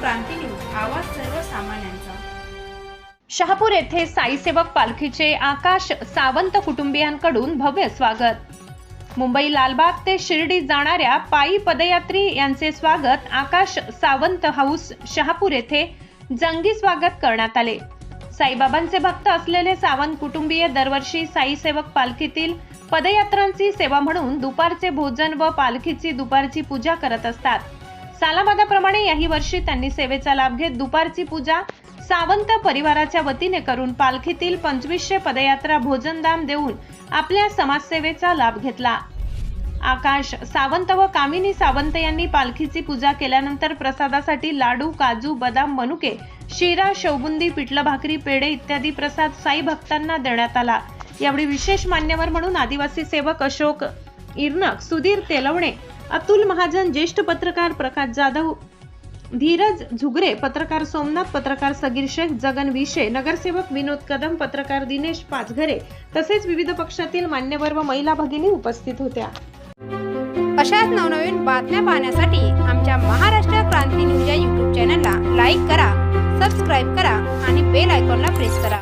क्रांती news, आवाज सर्वसामान्यांचा। शहापूर येथे साईसेवक पालखीचे आकाश सावंत कुटुंबियांकडून भव्य स्वागत। मुंबई लालबाग ते शिर्डी जाणाऱ्या पायी पदयात्री यांचे स्वागत आकाश सावंत हाऊस शहापूर येथे जंगी स्वागत करण्यात आले। साईबाबांचे भक्त असलेले सावंत कुटुंबीय दरवर्षी साईसेवक पालखीतील पदयात्रांची सेवा म्हणून दुपारचे भोजन व पालखीची दुपारची पूजा करत असतात। सालाबादाप्रमाणे याही वर्षी त्यांनी सेवेचा लाभ घेत दुपारची पूजा सावंत परिवाराच्या वतीने करून पालखीतील 2500 पदयात्रा भोजनदान देऊन आपल्या समाजसेवेचा लाभ घेतला। आकाश सावंत व कामिनी सावंत यांनी पालखीची पूजा केल्यानंतर प्रसादासाठी लाडू, काजू, बदाम, मनुके, शिरा, शेवबुंदी, पिठलं भाकरी, पेढे इत्यादी प्रसाद साई भक्तांना देण्यात आला। यावेळी विशेष मान्यवर म्हणून आदिवासी सेवक अशोक इर्नक, सुधीर तेलवणे, अतुल महाजन, ज्येष्ठ पत्रकार प्रकाश जाधव, धीरज झुगरे, पत्रकार सोमनाथ, पत्रकार सगीर शेख, जगन विशे, नगरसेवक विनोद कदम, पत्रकार दिनेश पाचघरे तसेच विविध पक्षातील मान्यवर व महिला भगिनी उपस्थित होत्या। अशाच नवनवीन बातम्या पाहण्यासाठी आमच्या महाराष्ट्र क्रांती न्यूज या YouTube चॅनलला लाईक करा, सबस्क्राईब करा आणि बेल आयकॉनला प्रेस करा।